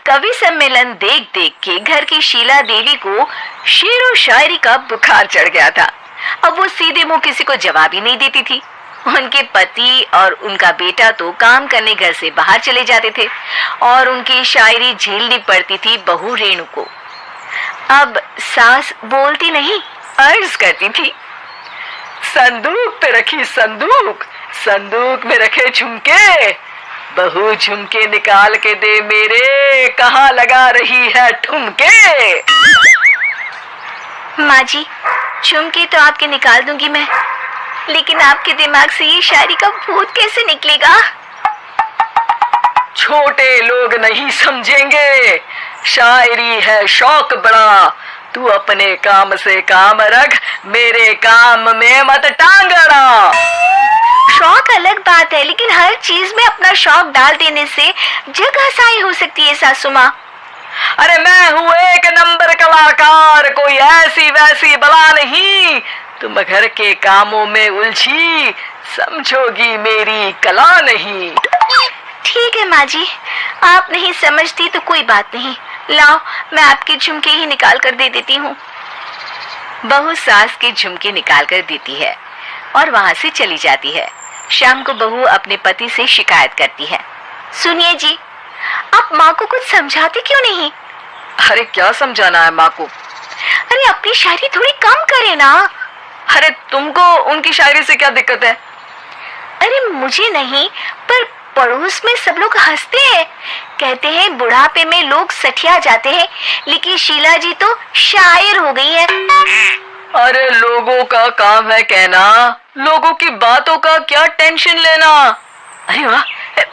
कवि सम्मेलन देख देख के घर की शीला देवी को शेर व शायरी का बुखार चढ़ गया था। अब वो सीधे मुंह किसी को जवाब ही नहीं देती थी। उनके पति और उनका बेटा तो काम करने घर से बाहर चले जाते थे और उनकी शायरी झेलनी पड़ती थी बहू रेणु को। अब सास बोलती नहीं, अर्ज करती थी, संदूक पे रखी संदूक, संदूक में रखे झुमके, बहू झुमके निकाल के दे मेरे, कहाँ लगा रही है ठुमके। माँ जी, झुमके तो आपके निकाल दूंगी मैं, लेकिन आपके दिमाग से ये शायरी का भूत कैसे निकलेगा? छोटे लोग नहीं समझेंगे, शायरी है शौक बड़ा, तू अपने काम से काम रख, मेरे काम में मत टांग अड़ा। शौक अलग बात है, लेकिन हर चीज में अपना शौक डाल देने से जग हंसाई हो सकती है सासू माँ। अरे मैं हूँ एक नंबर कलाकार, कोई ऐसी वैसी बला नहीं, तुम घर के कामों में उलझी, समझोगी मेरी कला नहीं। ठीक है माँ जी, आप नहीं समझती तो कोई बात नहीं, लाओ मैं आपके झुमके ही निकाल कर दे देती हूँ। बहू सास के झुमके निकाल कर देती है और वहाँ से चली जाती है। शाम को बहू अपने पति से शिकायत करती है, सुनिए जी, आप माँ को कुछ समझाते क्यों नहीं? अरे क्या समझाना है माँ को? अरे अपनी शायरी थोड़ी कम करे ना। अरे तुमको उनकी शायरी से क्या दिक्कत है? अरे मुझे नहीं, पर पड़ोस में सब लोग हंसते हैं, कहते हैं बुढ़ापे में लोग सठिया जाते हैं, लेकिन शीला जी तो शायर हो गई है। अरे लोगों का काम है कहना, लोगों की बातों का क्या टेंशन लेना। अरे वाह,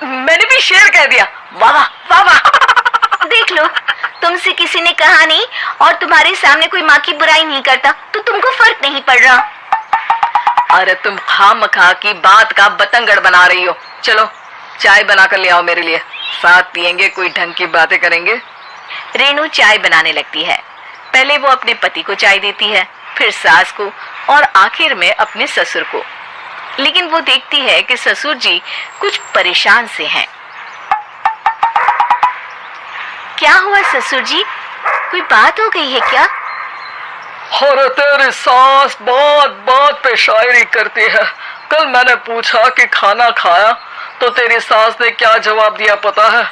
मैंने भी शेर कह दिया, वाह वाह वाह वाह। देख लो, तुमसे किसी ने कहा नहीं और तुम्हारे सामने कोई माँ की बुराई नहीं करता तो तुमको फर्क नहीं पड़ रहा। अरे तुम खामखा की बात का बतंगड़ बना रही हो। चलो चाय बना कर ले आओ मेरे लिए, साथ पियेंगे, कोई ढंग की बातें करेंगे। रेणु चाय बनाने लगती है। पहले वो अपने पति को चाय देती है, फिर सास को और आखिर में अपने ससुर को। लेकिन वो देखती है कि ससुर जी कुछ परेशान से हैं। क्या हुआ ससुर जी, कोई बात हो गई है क्या? अरे तेरी सास बात बात पे शायरी करती है। कल मैंने पूछा कि खाना खाया तो तेरी सास ने क्या जवाब दिया पता है?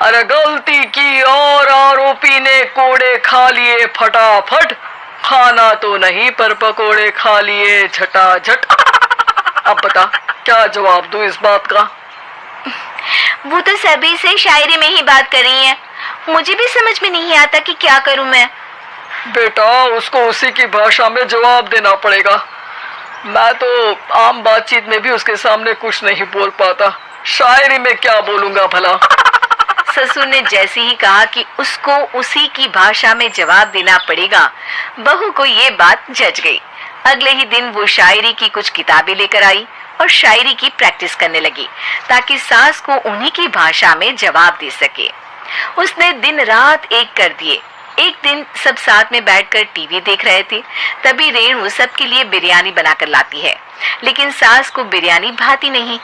अरे गलती की और आरोपी ने कोड़े खा लिए फटाफट, खाना तो नहीं पर पकोड़े खा लिए झटाझट। अब बता क्या जवाब दूं इस बात का? वो तो सभी से शायरी में ही बात कर रही है, मुझे भी समझ में नहीं आता कि क्या करूं मैं। बेटा उसको उसी की भाषा में जवाब देना पड़ेगा, मैं तो आम बातचीत में भी उसके सामने कुछ नहीं बोल पाता, शायरी में क्या बोलूंगा भला। ससुर ने जैसे ही कहा कि उसको उसी की भाषा में जवाब देना पड़ेगा, बहू को ये बात जच गई। अगले ही दिन वो शायरी की कुछ किताबें लेकर आई और शायरी की प्रैक्टिस करने लगी ताकि सास को उन्हीं की भाषा में जवाब दे सके। उसने दिन रात एक कर दिए। एक दिन सब साथ में बैठकर टीवी देख रहे थे, तभी रेणु सबके लिए बिरयानी बनाकर लाती है, लेकिन सास को बिरयानी भाती नहीं।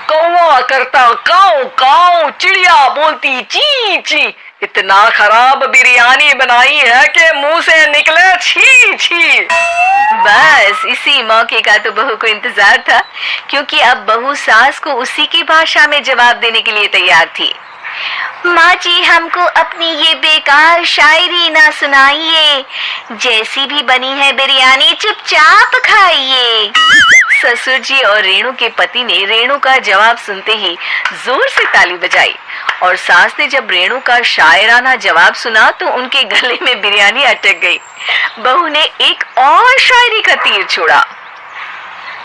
कौवा करता काऊ काऊ, चिड़िया बोलती ची ची, इतना खराब बिरयानी बनाई है कि मुंह से निकले छी छी। बस इसी मौके का तो बहू को इंतजार था, क्योंकि अब बहू सास को उसी की भाषा में जवाब देने के लिए तैयार थी। माँ जी हमको अपनी ये बेकार शायरी ना सुनाइए, जैसी भी बनी है बिरयानी चुपचाप खाइए। ससुर जी और रेणु के पति ने रेणु का जवाब सुनते ही जोर से ताली बजाई और सास ने जब रेणु का शायराना जवाब सुना तो उनके गले में बिरयानी अटक गई। बहू ने एक और शायरी का तीर छोड़ा।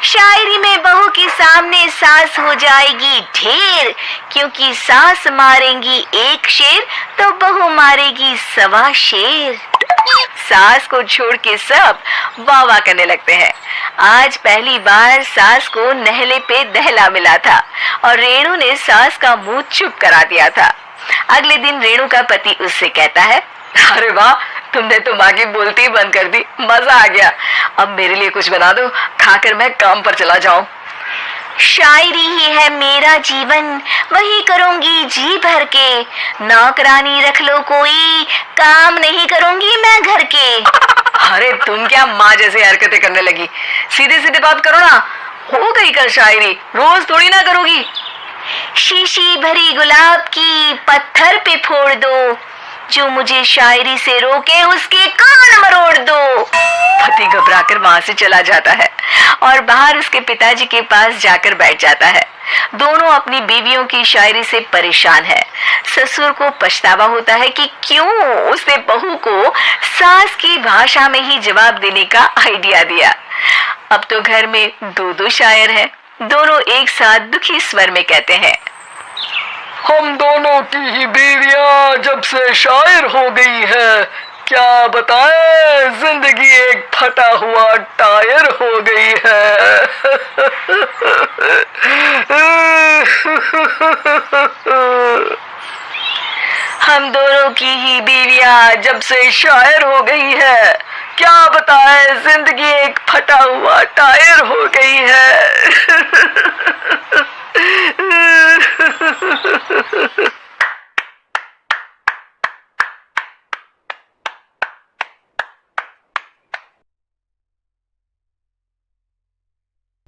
शायरी में बहू के सामने सास हो जाएगी ढेर, क्योंकि सास मारेंगी एक शेर तो बहू मारेगी 1.25 शेर। सास को छोड़ के सब वाह वाह करने लगते हैं। आज पहली बार सास को नहले पे दहला मिला था और रेणु ने सास का मुंह चुप करा दिया था। अगले दिन रेणु का पति उससे कहता है, अरे वाह तुमने तो माँ की बोलती बंद कर दी, मजा आ गया। अब मेरे लिए कुछ बना दो, खाकर मैं काम पर चला जाऊं। शायरी ही है मेरा जीवन, वही करूंगी जी भर के। नौकरानी रख लो कोई, काम नहीं करूंगी मैं घर के। अरे तुम क्या माँ जैसे हरकतें करने लगी, सीधे सीधे बात करो ना। हो गई कल शायरी, रोज थोड़ी ना करोगी। शीशी भरी गुलाब की पत्थर पे फोड़ दो, जो मुझे शायरी से रोके उसके कान मरोड़ दो। पति घबराकर वहां से चला जाता है और बाहर उसके पिताजी के पास जाकर बैठ जाता है। दोनों अपनी बीवियों की शायरी से परेशान है। ससुर को पछतावा होता है कि क्यों उसने बहू को सास की भाषा में ही जवाब देने का आइडिया दिया। अब तो घर में दो शायर हैं। दोनों एक साथ दुखी स्वर में कहते हैं, हम दोनों की ही बीवियां जब से शायर हो गई है, क्या बताएं जिंदगी एक फटा हुआ टायर हो गई है। हम दोनों की ही बीवियां जब से शायर हो गई है, क्या बताएं जिंदगी एक फटा हुआ टायर हो गई है।